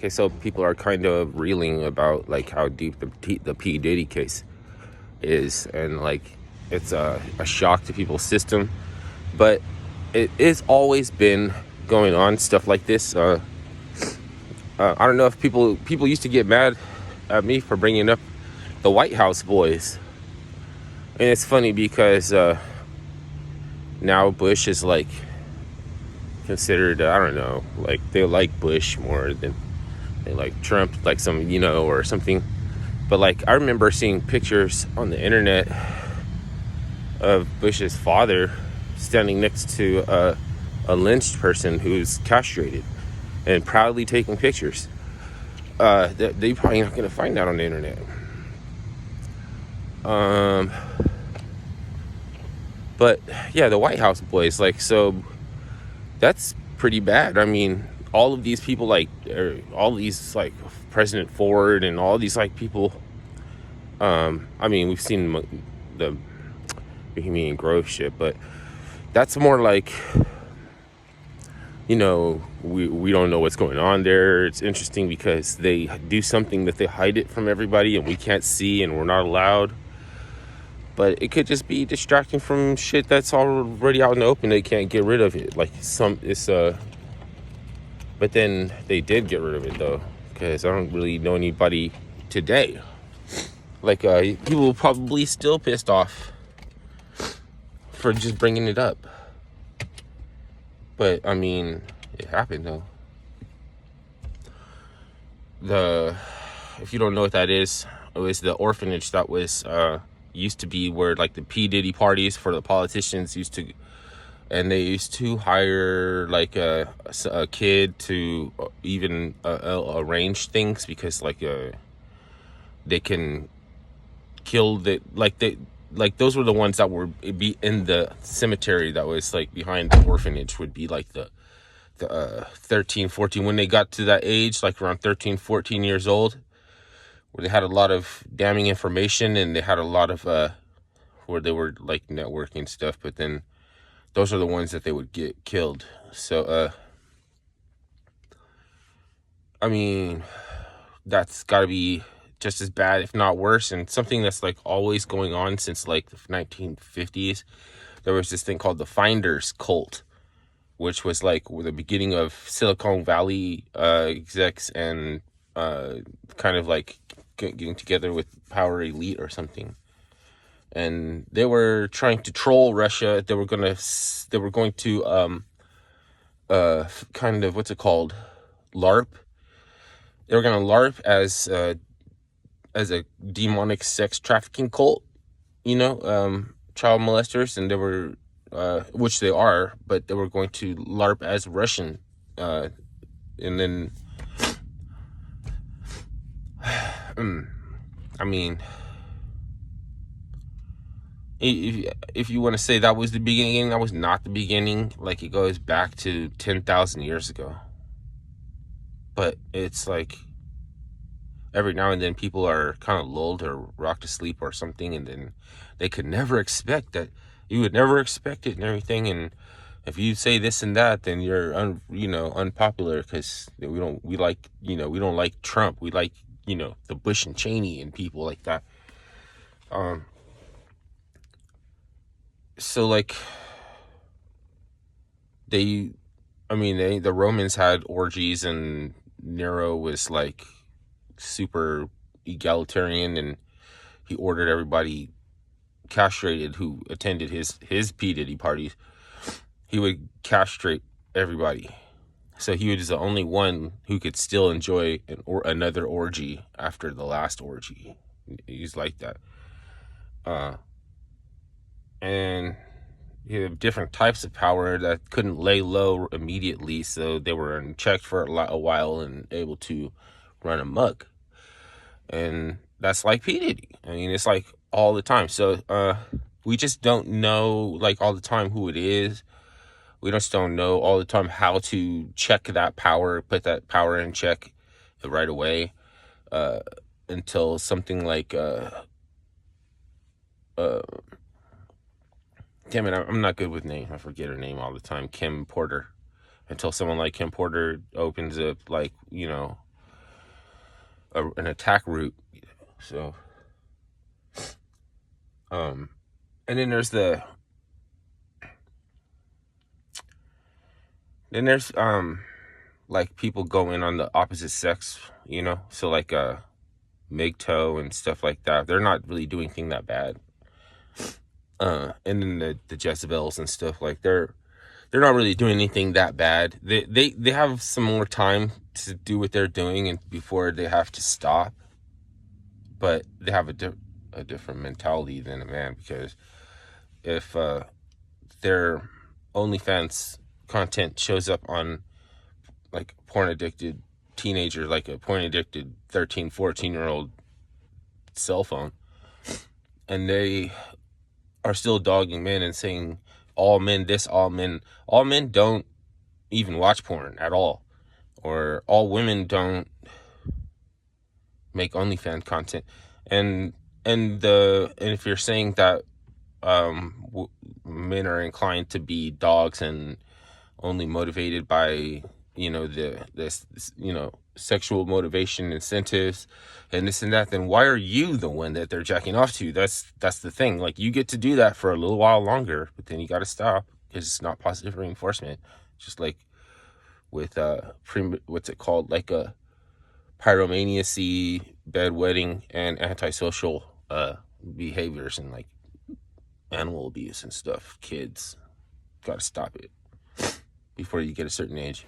Okay, so people are kind of reeling about like how deep the P Diddy case is, and like it's a shock to people's system, but it is always been going on stuff like this. I don't know if people used to get mad at me for bringing up the White House boys, and it's funny because now Bush is like considered, I don't know, like they like Bush more than they like Trump, like some, or something. But like I remember seeing pictures on the internet of Bush's father standing next to a lynched person who's castrated and proudly taking pictures. They probably not gonna find that on the internet. But yeah, the White House boys, like, so that's pretty bad. I mean, all of these people, like, all these like President Ford and all these like people. I mean, we've seen the Bohemian Grove shit, but that's more like, we don't know what's going on there. It's interesting because they do something that they hide it from everybody and we can't see and we're not allowed. But it could just be distracting from shit that's already out in the open. They can't get rid of it. Like but then they did get rid of it though, because I don't really know anybody today. Like people probably still pissed off for just bringing it up. But I mean, it happened though. If you don't know what that is, it was the orphanage that was used to be where like the P Diddy parties for the politicians used to, and they used to hire like a kid to even arrange things, because like they can kill those were the ones that were be in the cemetery that was like behind the orphanage, would be like the 13, 14, when they got to that age, like around 13, 14 years old, where they had a lot of damning information and they had a lot of where they were like networking stuff. But then those are the ones that they would get killed. So I mean, that's got to be just as bad, if not worse. And something that's like always going on since like the 1950s, there was this thing called the Finders cult, which was like the beginning of Silicon Valley execs and kind of like getting together with Power Elite or something. And they were trying to troll Russia. They were going to kind of, what's it called? LARP. They were going to LARP as a demonic sex trafficking cult, child molesters, and they were, which they are, but they were going to LARP as Russian, and then, I mean, if you want to say that was the beginning, that was not the beginning. Like, it goes back to 10,000 years ago. But it's like every now and then people are kind of lulled or rocked to sleep or something, and then they could never expect that. You would never expect it and everything. And if you say this and that, then you're unpopular, because we don't like Trump. We like, the Bush and Cheney and people like that. So like the Romans had orgies, and Nero was like super egalitarian, and he ordered everybody castrated who attended his P Diddy parties. He would castrate everybody, so he was the only one who could still enjoy another orgy after the last orgy. He's like that. And you have different types of power that couldn't lay low immediately, so they were unchecked for a while and able to run amok. And that's like P Diddy. I mean, it's like all the time. So we just don't know like all the time who it is. We just don't know all the time how to check that power, put that power in check right away, until something like damn it, I'm not good with names. I forget her name all the time. Kim Porter. Until someone like Kim Porter opens up, like, an attack route. So, and then there's like people go in on the opposite sex, so like MGTOW and stuff like that. They're not really doing anything that bad. And then the Jezebels and stuff, like they're not really doing anything that bad. They have some more time to do what they're doing and before they have to stop. But they have a different mentality than a man, because if their OnlyFans content shows up on like porn addicted teenager, like a porn addicted 13, 14-year-old cell phone, and they are still dogging men and saying all men this, all men don't even watch porn at all, or all women don't make OnlyFans content, and if you're saying that men are inclined to be dogs and only motivated by this sexual motivation, incentives, and this and that, then why are you the one that they're jacking off to? That's the thing. Like, you get to do that for a little while longer, but then you got to stop, because it's not positive reinforcement. Just like with what's it called, like a pyromaniacy, bedwetting, and antisocial behaviors, and like animal abuse and stuff. Kids, gotta stop it before you get a certain age.